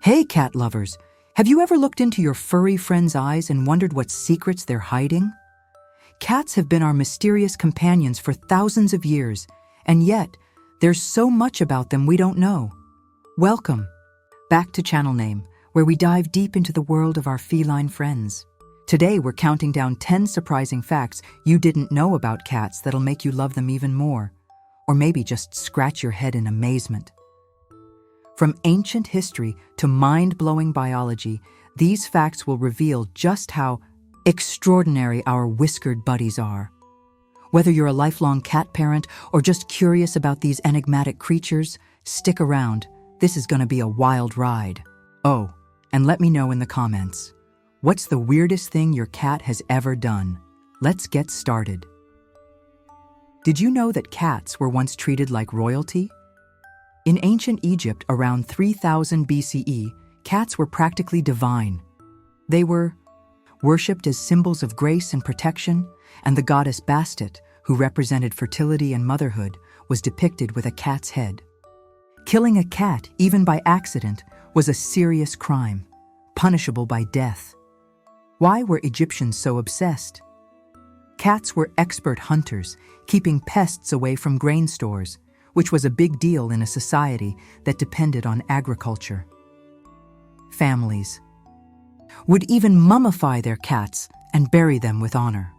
Hey, cat lovers! Have you ever looked into your furry friend's eyes and wondered what secrets they're hiding? Cats have been our mysterious companions for thousands of years, and yet, there's so much about them we don't know. Welcome back to Channel Name, where we dive deep into the world of our feline friends. Today, we're counting down 10 surprising facts you didn't know about cats that'll make you love them even more, or maybe just scratch your head in amazement. From ancient history to mind-blowing biology, these facts will reveal just how extraordinary our whiskered buddies are. Whether you're a lifelong cat parent or just curious about these enigmatic creatures, stick around. This is going to be a wild ride. Oh, and let me know in the comments. What's the weirdest thing your cat has ever done? Let's get started. Did you know that cats were once treated like royalty? In ancient Egypt around 3000 BCE, cats were practically divine. They were worshipped as symbols of grace and protection, and the goddess Bastet, who represented fertility and motherhood, was depicted with a cat's head. Killing a cat, even by accident, was a serious crime, punishable by death. Why were Egyptians so obsessed? Cats were expert hunters, keeping pests away from grain stores, which was a big deal in a society that depended on agriculture. Families would even mummify their cats and bury them with honor.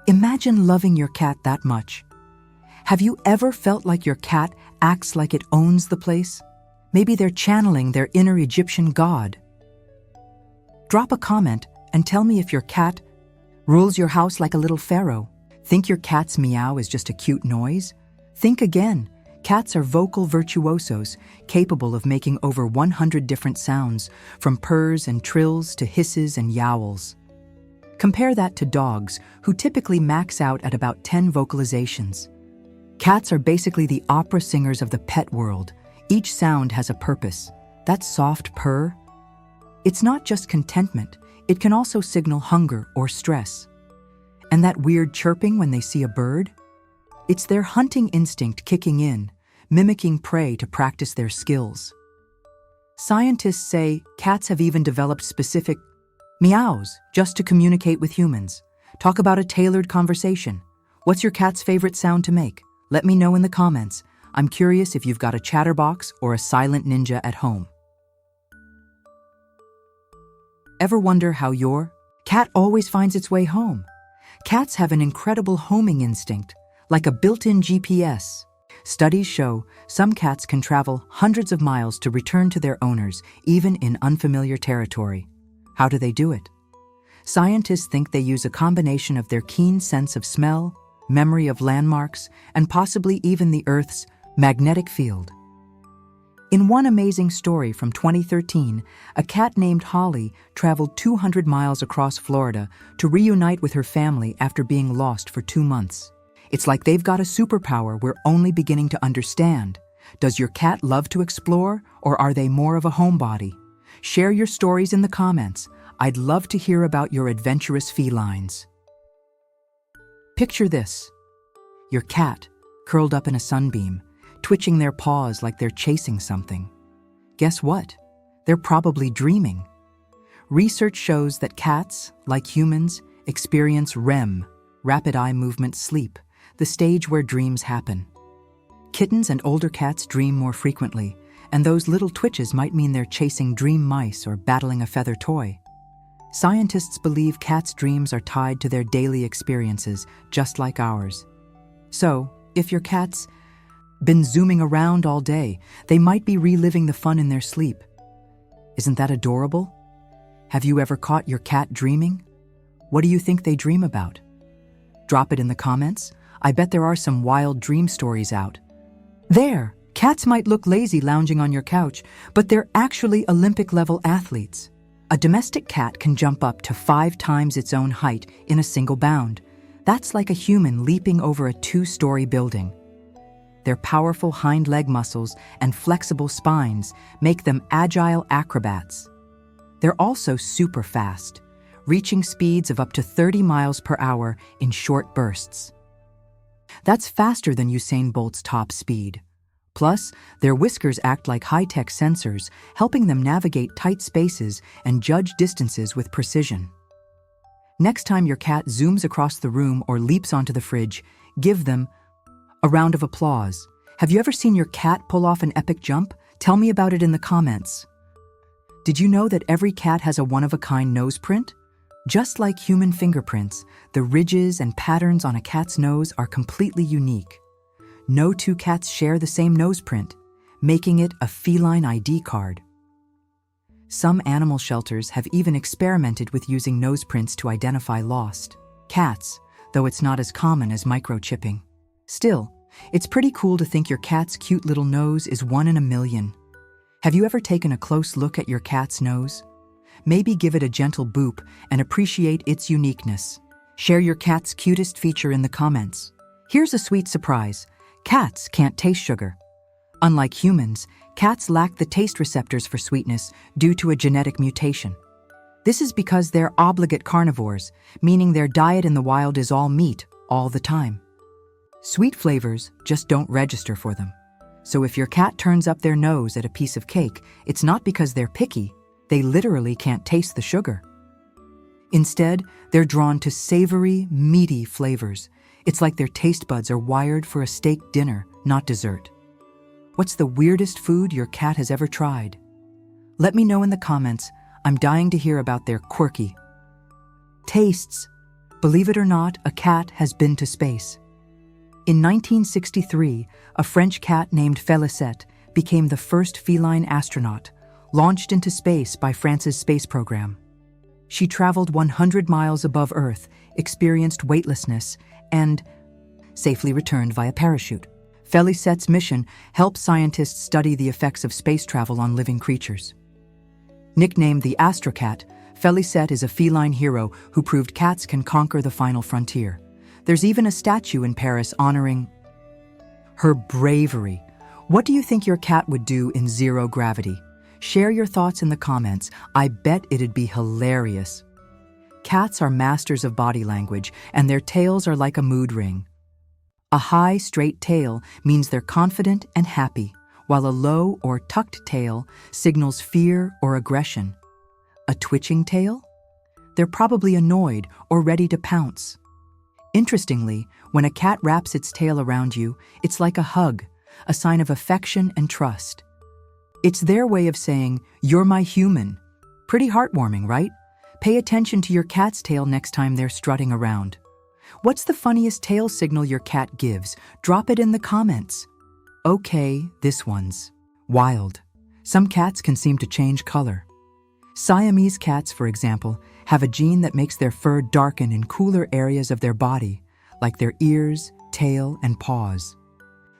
Imagine loving your cat that much. Have you ever felt like your cat acts like it owns the place? Maybe they're channeling their inner Egyptian god. Drop a comment and tell me if your cat rules your house like a little pharaoh. Think your cat's meow is just a cute noise? Think again. Cats are vocal virtuosos, capable of making over 100 different sounds, from purrs and trills to hisses and yowls. Compare that to dogs, who typically max out at about 10 vocalizations. Cats are basically the opera singers of the pet world. Each sound has a purpose. That soft purr? It's not just contentment, it can also signal hunger or stress. And that weird chirping when they see a bird? It's their hunting instinct kicking in, mimicking prey to practice their skills. Scientists say cats have even developed specific meows just to communicate with humans. Talk about a tailored conversation. What's your cat's favorite sound to make? Let me know in the comments. I'm curious if you've got a chatterbox or a silent ninja at home. Ever wonder how your cat always finds its way home? Cats have an incredible homing instinct, like a built-in GPS. Studies show some cats can travel hundreds of miles to return to their owners, even in unfamiliar territory. How do they do it? Scientists think they use a combination of their keen sense of smell, memory of landmarks, and possibly even the Earth's magnetic field. In one amazing story from 2013, a cat named Holly traveled 200 miles across Florida to reunite with her family after being lost for 2 months. It's like they've got a superpower we're only beginning to understand. Does your cat love to explore, or are they more of a homebody? Share your stories in the comments. I'd love to hear about your adventurous felines. Picture this: your cat, curled up in a sunbeam, twitching their paws like they're chasing something. Guess what? They're probably dreaming. Research shows that cats, like humans, experience REM, rapid eye movement sleep, the stage where dreams happen. Kittens and older cats dream more frequently, and those little twitches might mean they're chasing dream mice or battling a feather toy. Scientists believe cats' dreams are tied to their daily experiences, just like ours. So, if your cat's been zooming around all day, they might be reliving the fun in their sleep. Isn't that adorable? Have you ever caught your cat dreaming? What do you think they dream about? Drop it in the comments. I bet there are some wild dream stories out there. Cats might look lazy lounging on your couch, but they're actually Olympic-level athletes. A domestic cat can jump up to 5 times its own height in a single bound. That's like a human leaping over a 2-story building. Their powerful hind leg muscles and flexible spines make them agile acrobats. They're also super fast, reaching speeds of up to 30 miles per hour in short bursts. That's faster than Usain Bolt's top speed. Plus, their whiskers act like high-tech sensors, helping them navigate tight spaces and judge distances with precision. Next time your cat zooms across the room or leaps onto the fridge, give them a round of applause. Have you ever seen your cat pull off an epic jump? Tell me about it in the comments. Did you know that every cat has a one-of-a-kind nose print? Just like human fingerprints, the ridges and patterns on a cat's nose are completely unique. No two cats share the same nose print, making it a feline ID card. Some animal shelters have even experimented with using nose prints to identify lost cats, though it's not as common as microchipping. Still, it's pretty cool to think your cat's cute little nose is one in a million. Have you ever taken a close look at your cat's nose? Maybe give it a gentle boop and appreciate its uniqueness. Share your cat's cutest feature in the comments. Here's a sweet surprise. Cats can't taste sugar. Unlike humans, cats lack the taste receptors for sweetness due to a genetic mutation. This is because they're obligate carnivores, meaning their diet in the wild is all meat all the time. Sweet flavors just don't register for them. So if your cat turns up their nose at a piece of cake, it's not because they're picky, they literally can't taste the sugar. Instead, they're drawn to savory, meaty flavors. It's like their taste buds are wired for a steak dinner, not dessert. What's the weirdest food your cat has ever tried? Let me know in the comments. I'm dying to hear about their quirky tastes. Believe it or not, a cat has been to space. In 1963, a French cat named Felicette became the first feline astronaut, launched into space by France's space program. She traveled 100 miles above Earth, experienced weightlessness, and safely returned via parachute. Felicette's mission helped scientists study the effects of space travel on living creatures. Nicknamed the Astrocat, Felicette is a feline hero who proved cats can conquer the final frontier. There's even a statue in Paris honoring her bravery. What do you think your cat would do in zero gravity? Share your thoughts in the comments. I bet it'd be hilarious. Cats are masters of body language, and their tails are like a mood ring. A high, straight tail means they're confident and happy, while a low or tucked tail signals fear or aggression. A twitching tail? They're probably annoyed or ready to pounce. Interestingly, when a cat wraps its tail around you, it's like a hug, a sign of affection and trust. It's their way of saying, "You're my human." Pretty heartwarming, right? Pay attention to your cat's tail next time they're strutting around. What's the funniest tail signal your cat gives? Drop it in the comments. Okay, this one's wild. Some cats can seem to change color. Siamese cats, for example, have a gene that makes their fur darken in cooler areas of their body, like their ears, tail, and paws.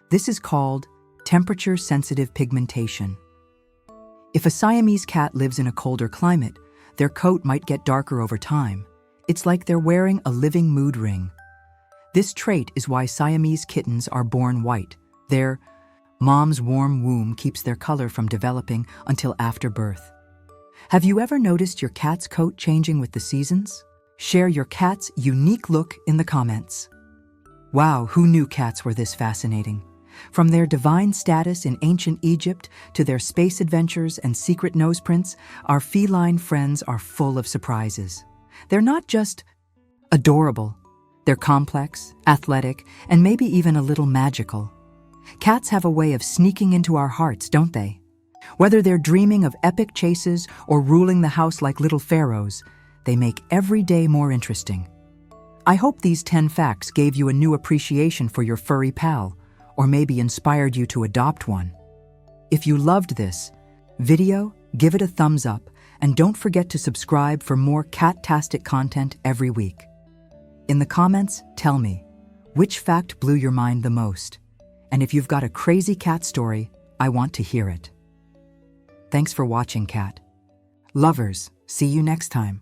This is called temperature-sensitive pigmentation. If a Siamese cat lives in a colder climate, their coat might get darker over time. It's like they're wearing a living mood ring. This trait is why Siamese kittens are born white. Their mom's warm womb keeps their color from developing until after birth. Have you ever noticed your cat's coat changing with the seasons? Share your cat's unique look in the comments. Wow, who knew cats were this fascinating? From their divine status in ancient Egypt to their space adventures and secret nose prints, our feline friends are full of surprises. They're not just adorable. They're complex, athletic, and maybe even a little magical. Cats have a way of sneaking into our hearts, don't they? Whether they're dreaming of epic chases or ruling the house like little pharaohs, they make every day more interesting. I hope these 10 facts gave you a new appreciation for your furry pal, or maybe inspired you to adopt one. If you loved this video, give it a thumbs up, and don't forget to subscribe for more cat-tastic content every week. In the comments, tell me, which fact blew your mind the most? And if you've got a crazy cat story, I want to hear it. Thanks for watching, cat lovers. See you next time.